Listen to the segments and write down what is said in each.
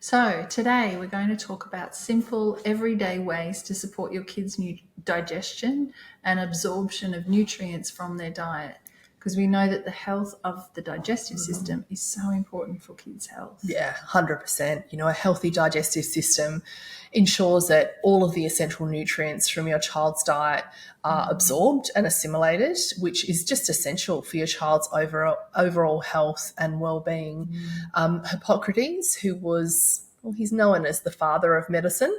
So today we're going to talk about simple everyday ways to support your kids' digestion and absorption of nutrients from their diet, because we know that the health of the digestive system is so important for kids' health. Yeah, 100%. A healthy digestive system ensures that all of the essential nutrients from your child's diet are absorbed and assimilated, which is just essential for your child's overall health and well-being. Hippocrates, who was he's known as the father of medicine,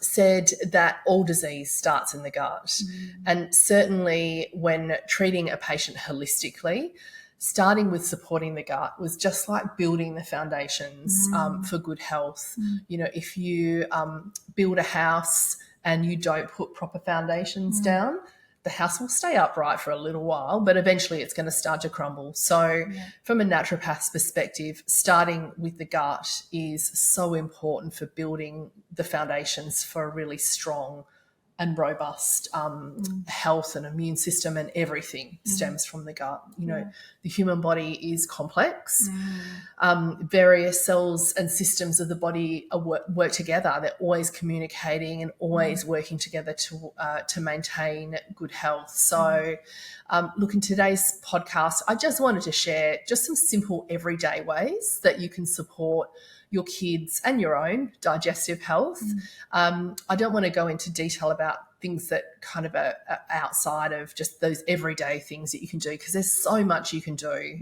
said that all disease starts in the gut. And certainly when treating a patient holistically, starting with supporting the gut was just like building the foundations for good health. If you build a house and you don't put proper foundations down, the house will stay upright for a little while, but eventually it's going to start to crumble. So from a naturopath's perspective, starting with the gut is so important for building the foundations for a really strong and robust health and immune system, and everything stems from the gut. The human body is complex. Various cells and systems of the body work together. They're always communicating and always working together to maintain good health. So look, in today's podcast, I just wanted to share just some simple everyday ways that you can support your kids and your own digestive health. I don't want to go into detail about things that kind of are outside of just those everyday things that you can do, because there's so much you can do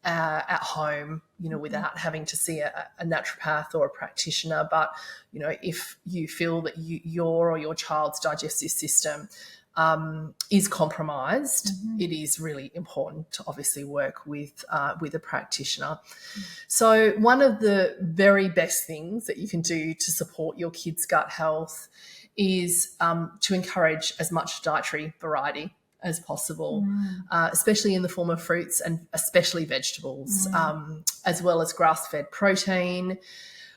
at home, without having to see a naturopath or a practitioner. But, if you feel that your or your child's digestive system is compromised, it is really important to obviously work with a practitioner. So one of the very best things that you can do to support your kids' gut health is to encourage as much dietary variety as possible, especially in the form of fruits and especially vegetables, as well as grass-fed protein,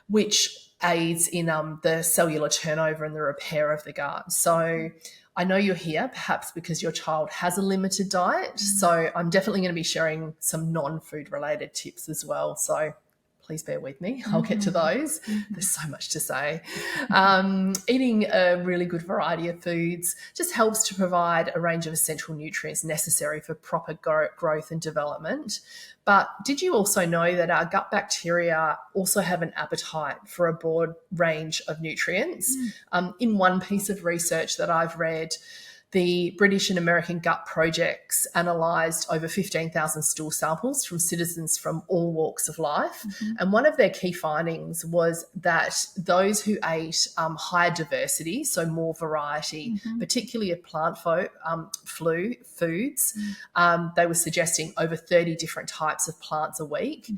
which aids in the cellular turnover and the repair of the gut. So I know you're here perhaps because your child has a limited diet. So I'm definitely going to be sharing some non-food related tips as well. So please bear with me. I'll get to those. There's so much to say. Eating a really good variety of foods just helps to provide a range of essential nutrients necessary for proper growth and development. But did you also know that our gut bacteria also have an appetite for a broad range of nutrients? In one piece of research that I've read, the British and American Gut Projects analysed over 15,000 stool samples from citizens from all walks of life. And one of their key findings was that those who ate higher diversity, so more variety, particularly of plant foods, they were suggesting over 30 different types of plants a week.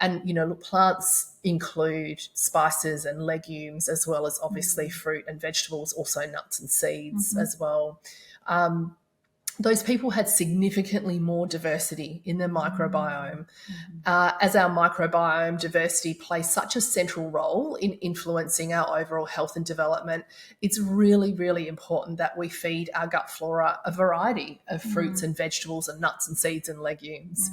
And, plants include spices and legumes, as well as obviously fruit and vegetables, also nuts and seeds as well. Those people had significantly more diversity in their microbiome. As our microbiome diversity plays such a central role in influencing our overall health and development, it's really, really important that we feed our gut flora a variety of fruits and vegetables and nuts and seeds and legumes.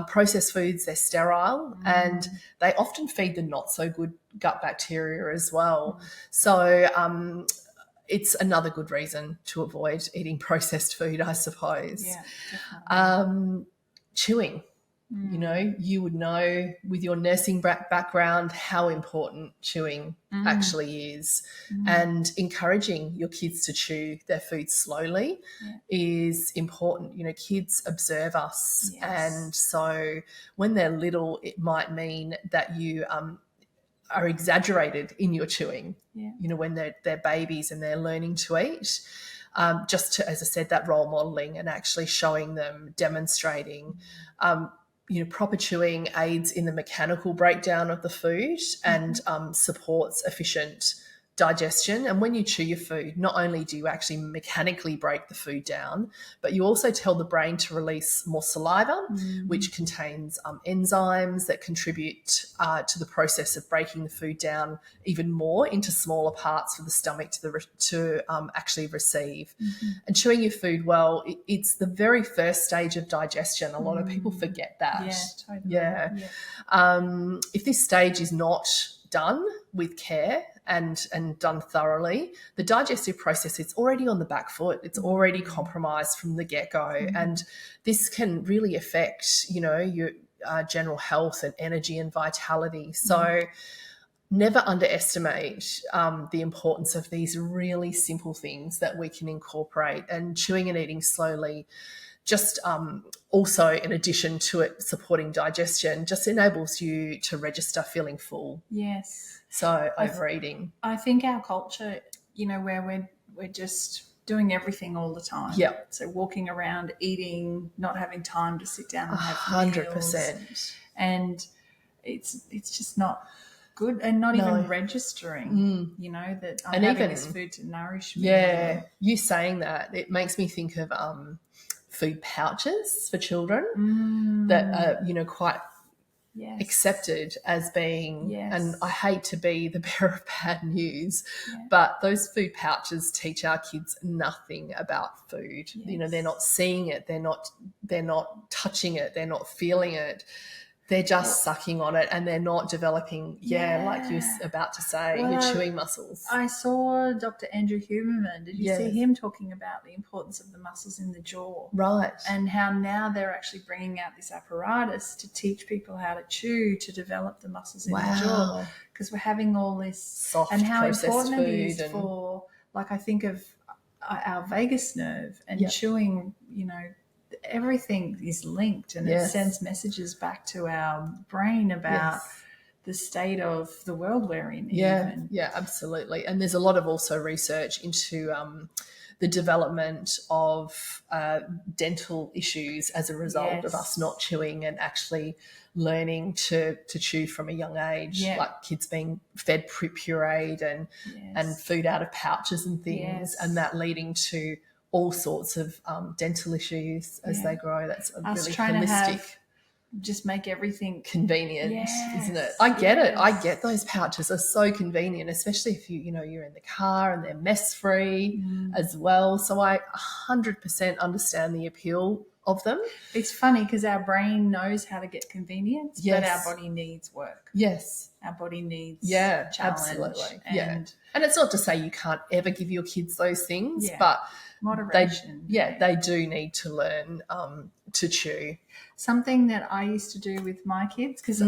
Processed foods, they're sterile and they often feed the not so good gut bacteria as well. So it's another good reason to avoid eating processed food, I suppose. Yeah, definitely. Chewing. You would know with your nursing background how important chewing actually is. And encouraging your kids to chew their food slowly is important. Kids observe us. Yes. And so when they're little, it might mean that you are exaggerated in your chewing, when they're babies and they're learning to eat. Just to, as I said, that role modelling and actually showing them, demonstrating, proper chewing aids in the mechanical breakdown of the food and supports efficient digestion. And when you chew your food, not only do you actually mechanically break the food down, but you also tell the brain to release more saliva, which contains enzymes that contribute to the process of breaking the food down even more into smaller parts for the stomach to actually receive. And chewing your food well, it's the very first stage of digestion. A lot of people forget that. Yeah, totally. If this stage is not done with care and done thoroughly, the digestive process is already on the back foot. It's already compromised from the get-go. And this can really affect, your general health and energy and vitality. So never underestimate the importance of these really simple things that we can incorporate. And chewing and eating slowly just also, in addition to it supporting digestion, just enables you to register feeling full. Yes. So overeating. I think our culture, where we're just doing everything all the time. Yeah. So walking around, eating, not having time to sit down and have 100%. meals. And it's just not good, and not even registering, that I'm having this food to nourish me. Yeah. You saying that, it makes me think of food pouches for children that are, quite accepted as being, and I hate to be the bearer of bad news, but those food pouches teach our kids nothing about food. They're not seeing it, they're not touching it, they're not feeling it. They're just sucking on it, and they're not developing, like you're about to say, your chewing muscles. I saw Dr. Andrew Huberman. Did you see him talking about the importance of the muscles in the jaw? Right. And how now they're actually bringing out this apparatus to teach people how to chew, to develop the muscles in the jaw. Because we're having all this soft, and how important food it is for, like, I think of our vagus nerve and chewing, everything is linked, and it sends messages back to our brain about the state of the world we're in. Yeah, absolutely. And there's a lot of also research into the development of dental issues as a result of us not chewing and actually learning to chew from a young age, like kids being fed pureed and food out of pouches and things, and that leading to all sorts of dental issues as they grow. That's a really holistic. Just make everything convenient, isn't it? I get it. I get those pouches are so convenient, especially if you're in the car, and they're mess free as well. So I 100% understand the appeal of them. It's funny because our brain knows how to get convenience, but our body needs work. Yes. Our body needs challenge. Absolutely. And it's not to say you can't ever give your kids those things, but moderation. They do need to learn to chew. Something that I used to do with my kids, because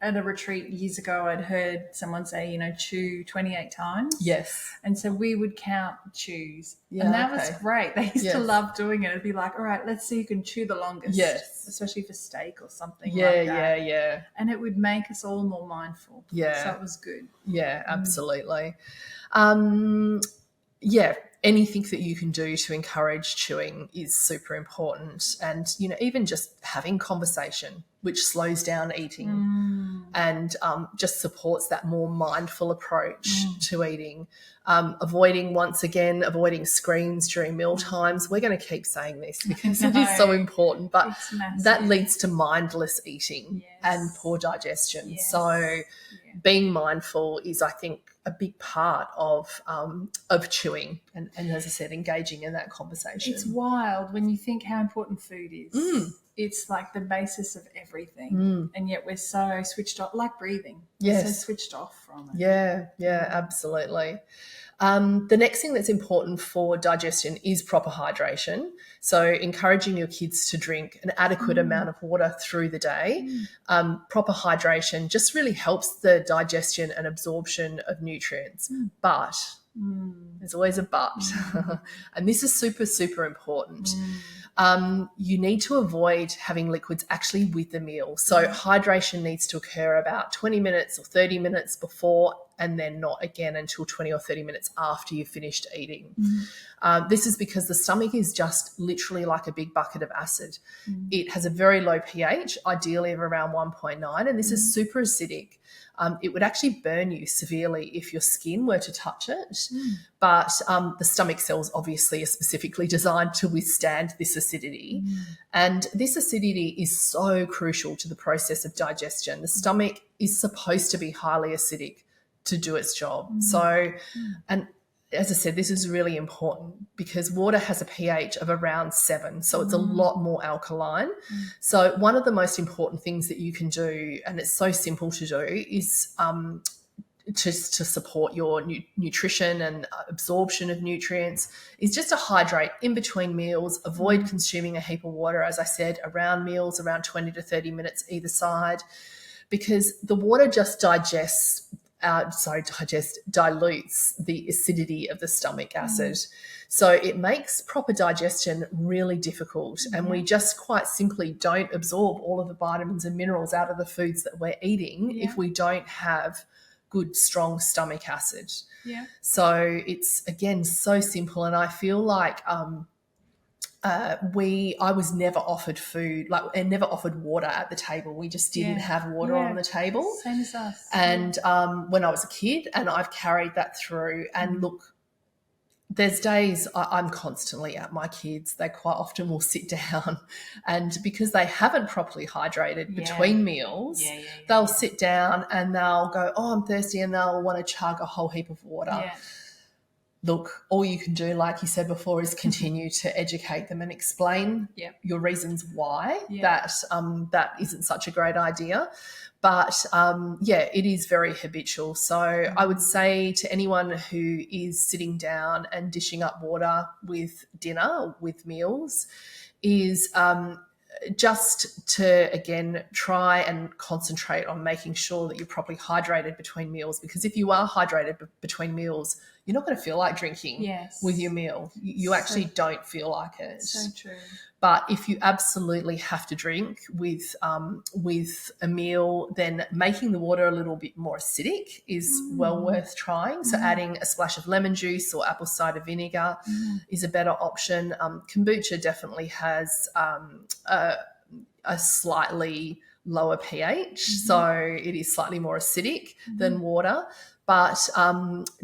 at a retreat years ago, I'd heard someone say, chew 28 times. Yes. And so we would count chews. And that was great. They used to love doing it. It'd be like, all right, let's see who can chew the longest. Yes. Especially for steak or something like that. Yeah. And it would make us all more mindful. Yeah. So it was good. Yeah, absolutely. Anything that you can do to encourage chewing is super important. And, even just having conversation, which slows down eating and just supports that more mindful approach to eating. Avoiding screens during meal times. We're going to keep saying this because it is so important, but that leads to mindless eating and poor digestion. Yes. So being mindful is, I think, a big part of chewing and, as I said, engaging in that conversation. It's wild when you think how important food is. It's like the basis of everything, and yet we're so switched off, like breathing. Yes. We're so switched off from it. Yeah, absolutely. The next thing that's important for digestion is proper hydration. So encouraging your kids to drink an adequate amount of water through the day. Proper hydration just really helps the digestion and absorption of nutrients. But there's always a but. And this is super, super important. You need to avoid having liquids actually with the meal. So hydration needs to occur about 20 minutes or 30 minutes before, and then not again until 20 or 30 minutes after you've finished eating. This is because the stomach is just literally like a big bucket of acid. It has a very low pH, ideally of around 1.9, and this is super acidic. It would actually burn you severely if your skin were to touch it. But the stomach cells obviously are specifically designed to withstand this acidity. And this acidity is so crucial to the process of digestion. The stomach is supposed to be highly acidic to do its job. So, and as I said, this is really important because water has a pH of around 7, so it's a lot more alkaline. So one of the most important things that you can do, and it's so simple to do, is just to support your nutrition and absorption of nutrients, is just to hydrate in between meals, avoid consuming a heap of water, as I said, around meals, around 20 to 30 minutes either side, because the water just dilutes the acidity of the stomach acid. So it makes proper digestion really difficult. And we just quite simply don't absorb all of the vitamins and minerals out of the foods that we're eating if we don't have good, strong stomach acid. Yeah. So it's, again, so simple. And I feel like I was never offered food, and never offered water at the table. We just didn't have water on the table. Same as us. And when I was a kid, and I've carried that through. And look, there's days I'm constantly at my kids. They quite often will sit down, and because they haven't properly hydrated between meals, they'll sit down and they'll go, oh, I'm thirsty, and they'll want to chug a whole heap of water. Yeah. Look, all you can do, like you said before, is continue to educate them and explain your reasons why that isn't such a great idea. But, it is very habitual. So I would say to anyone who is sitting down and dishing up water with dinner, with meals, is just to, again, try and concentrate on making sure that you're properly hydrated between meals, because if you are hydrated between meals, you're not going to feel like drinking with your meal. You actually don't feel like it. So true. But if you absolutely have to drink with a meal, then making the water a little bit more acidic is well worth trying. So adding a splash of lemon juice or apple cider vinegar is a better option. Kombucha definitely has a slightly lower pH, so it is slightly more acidic than water. But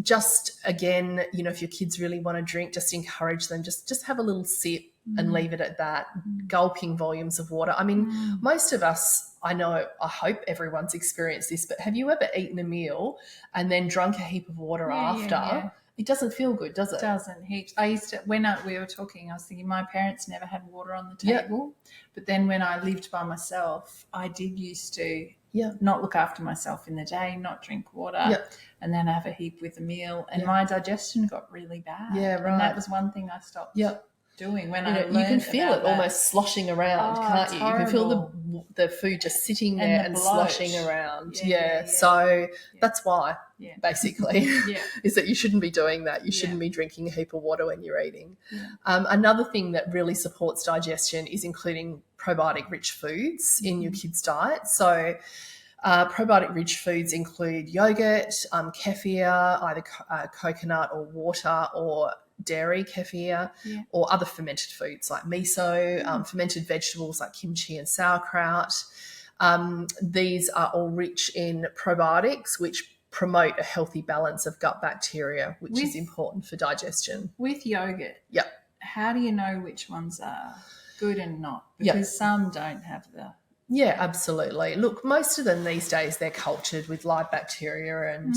just, again, if your kids really want to drink, just encourage them, just have a little sip and leave it at that, gulping volumes of water. I mean, most of us, I hope everyone's experienced this, but have you ever eaten a meal and then drunk a heap of water after? Yeah. It doesn't feel good, does it? It doesn't. Heaps. I used to, when we were talking, I was thinking my parents never had water on the table. But then when I lived by myself, I did used to not look after myself in the day, not drink water, and then have a heap with a meal. And my digestion got really bad. Yeah, right. And that was one thing I stopped doing when I learned. You can feel it that. Almost sloshing around, can't you? Horrible. You can feel the food just sitting there and sloshing around. Yeah. So that's why, basically, is that you shouldn't be doing that. You shouldn't be drinking a heap of water when you're eating. Another thing that really supports digestion is including probiotic-rich foods in your kids' diet. So probiotic-rich foods include yogurt, kefir, either coconut or water, or dairy kefir, or other fermented foods like miso, fermented vegetables like kimchi and sauerkraut. These are all rich in probiotics, which promote a healthy balance of gut bacteria, which is important for digestion. With yogurt, how do you know which ones are good and not? Because some don't have the... Yeah, absolutely. Look, most of them these days, they're cultured with live bacteria, and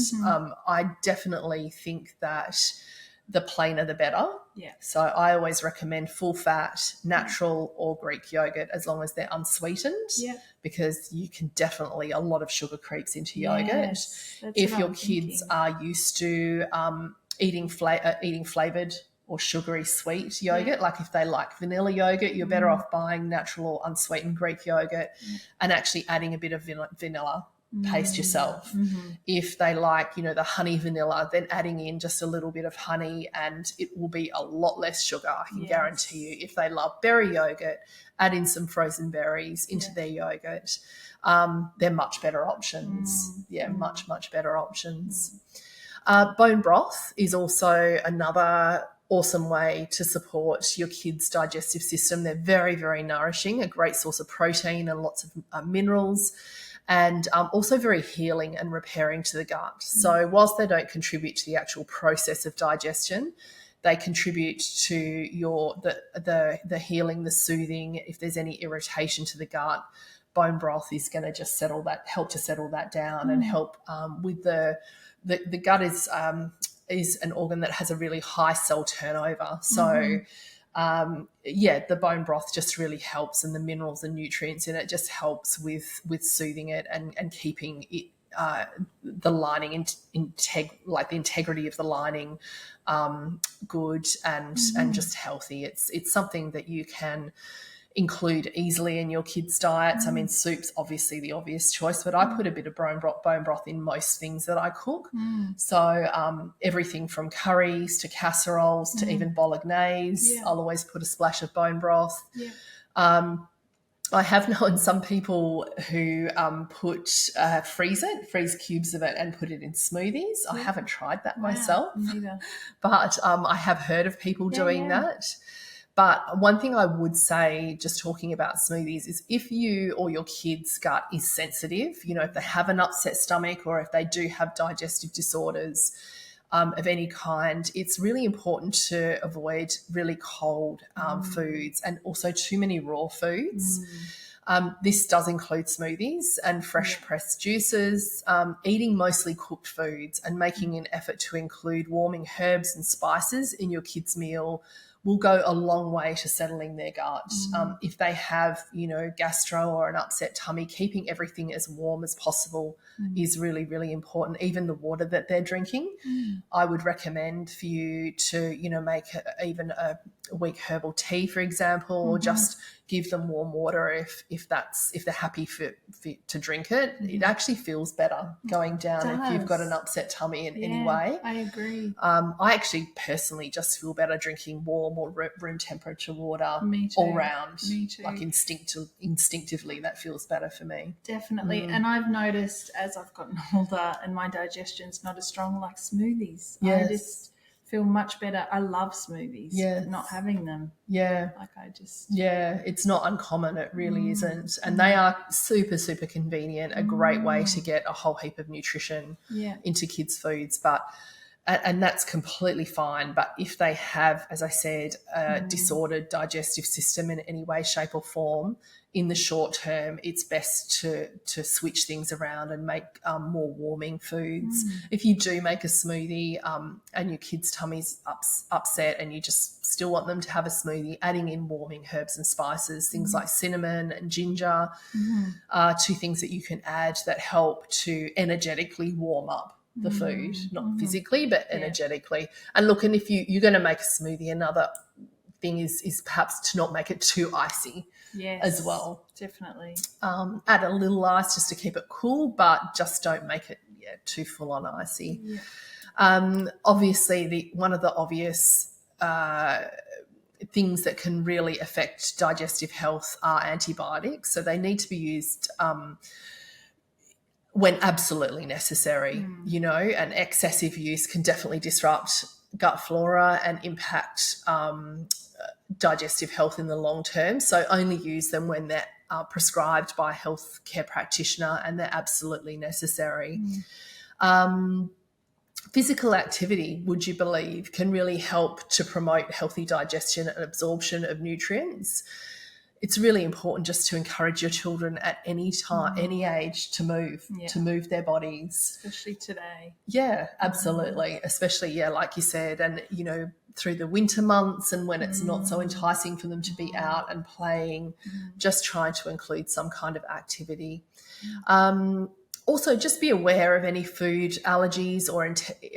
I definitely think that the plainer the better. Yeah. So I always recommend full fat, natural or Greek yogurt, as long as they're unsweetened. Yeah. Because you can definitely, a lot of sugar creeps into yogurt. Yes, if your kids are used to eating flavoured or sugary sweet yogurt, like if they like vanilla yogurt, you're better off buying natural or unsweetened Greek yogurt and actually adding a bit of vanilla paste yourself. If they like, the honey vanilla, then adding in just a little bit of honey, and it will be a lot less sugar, I can guarantee you. If they love berry yogurt, add in some frozen berries into their yogurt. They're much better options. Much, much better options. Bone broth is also another awesome way to support your kids' digestive system. They're very, very nourishing, a great source of protein and lots of minerals, and also very healing and repairing to the gut. So whilst they don't contribute to the actual process of digestion, they contribute to the healing, the soothing. If there's any irritation to the gut, bone broth is going to just help to settle that down and help with the gut is is an organ that has a really high cell turnover. So, the bone broth just really helps, and the minerals and nutrients in it just helps with soothing it and keeping it, the lining like the integrity of the lining good and just healthy. It's something that you can include easily in your kids' diets. I mean, soup's obviously the obvious choice, but I put a bit of bone broth in most things that I cook. So everything from curries to casseroles to even bolognese, I'll always put a splash of bone broth. I have known some people who freeze cubes of it and put it in smoothies. I haven't tried that myself, Neither. but I have heard of people doing that. But one thing I would say, just talking about smoothies, is if you or your kid's gut is sensitive, if they have an upset stomach or if they do have digestive disorders of any kind, it's really important to avoid really cold foods and also too many raw foods. This does include smoothies and fresh pressed juices, eating mostly cooked foods and making an effort to include warming herbs and spices in your kids' meal will go a long way to settling their gut. If they have, gastro or an upset tummy, keeping everything as warm as possible is really, really important. Even the water that they're drinking, I would recommend for you to, make even a weak herbal tea, for example, or just give them warm water if they're happy to drink it. It actually feels better going down if you've got an upset tummy in any way. I agree. I actually personally just feel better drinking warm or room temperature water all round. Me too. Like instinctively, that feels better for me. Definitely. And I've noticed as I've gotten older and my digestion's not as strong, like smoothies. Yes. I just feel much better. I love smoothies. Yes. Not having them. Yeah. It's not uncommon. It really isn't. And they are super, super convenient, a great way to get a whole heap of nutrition into kids' foods. And that's completely fine. But if they have, as I said, a disordered digestive system in any way, shape or form, in the short term, it's best to switch things around and make more warming foods. If you do make a smoothie and your kid's tummy's upset and you just still want them to have a smoothie, adding in warming herbs and spices, things like cinnamon and ginger, are two things that you can add that help to energetically warm up the food, not physically, but energetically. And look, and if you're going to make a smoothie, another thing is perhaps to not make it too icy as well. Definitely. Add a little ice just to keep it cool, but just don't make it too full on icy. Obviously, one of the obvious things that can really affect digestive health are antibiotics. So they need to be used when absolutely necessary, and excessive use can definitely disrupt gut flora and impact digestive health in the long term. So only use them when they're prescribed by a healthcare practitioner and they're absolutely necessary. Physical activity, would you believe, can really help to promote healthy digestion and absorption of nutrients. It's really important just to encourage your children at any time, any age, to move their bodies. Especially today. Yeah, absolutely. Especially, like you said, and, through the winter months and when it's not so enticing for them to be out and playing, just trying to include some kind of activity. Also, just be aware of any food allergies or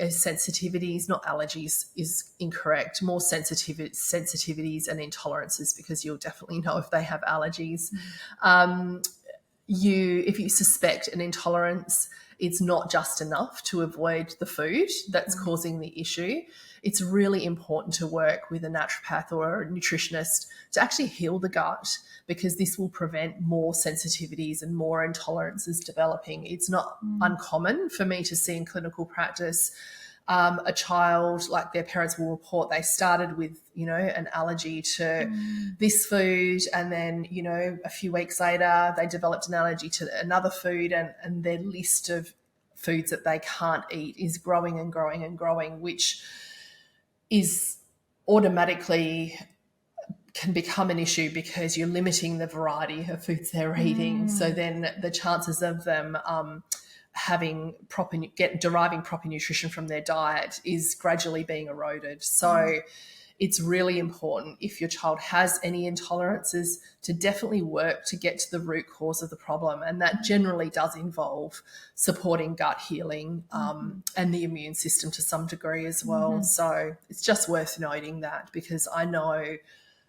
sensitivities. Not allergies is incorrect. More sensitivities and intolerances, because you'll definitely know if they have allergies. If you suspect an intolerance, it's not just enough to avoid the food that's causing the issue. It's really important to work with a naturopath or a nutritionist to actually heal the gut, because this will prevent more sensitivities and more intolerances developing. It's not uncommon for me to see in clinical practice a child, like their parents will report they started with, an allergy to this food, and then, a few weeks later they developed an allergy to another food, and their list of foods that they can't eat is growing and growing and growing, which is automatically can become an issue because you're limiting the variety of foods they're eating. So then the chances of them deriving proper nutrition from their diet is gradually being eroded. So it's really important, if your child has any intolerances, to definitely work to get to the root cause of the problem. And that generally does involve supporting gut healing and the immune system to some degree as well. So it's just worth noting that, because I know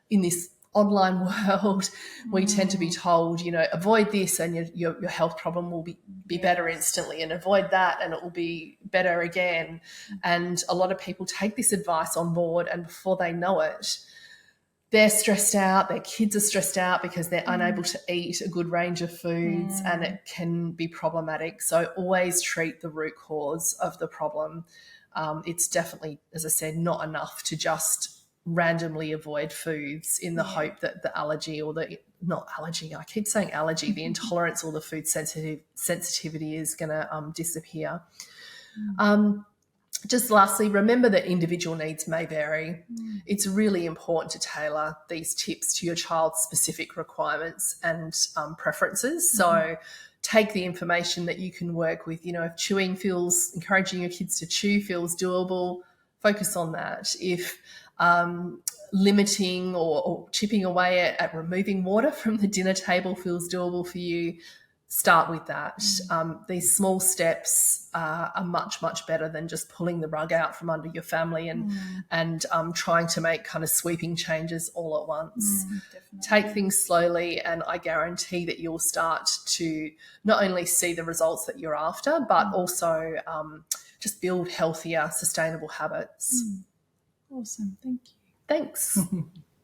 in this online world, we tend to be told, avoid this and your health problem will be better instantly, and avoid that and it will be better again. And a lot of people take this advice on board, and before they know it, they're stressed out, their kids are stressed out because they're unable to eat a good range of foods, and it can be problematic. So always treat the root cause of the problem. It's definitely, as I said, not enough to just randomly avoid foods in the hope that the allergy, or the not allergy, I keep saying allergy, the intolerance or the food sensitivity is going to disappear. Just lastly, remember that individual needs may vary. It's really important to tailor these tips to your child's specific requirements and preferences. So take the information that you can work with. If encouraging your kids to chew feels doable, focus on that. If limiting or chipping away at removing water from the dinner table feels doable for you, start with that. These small steps are much, much better than just pulling the rug out from under your family and trying to make kind of sweeping changes all at once. Take things slowly, and I guarantee that you'll start to not only see the results that you're after, but also just build healthier, sustainable habits. Awesome. Thank you. Thanks.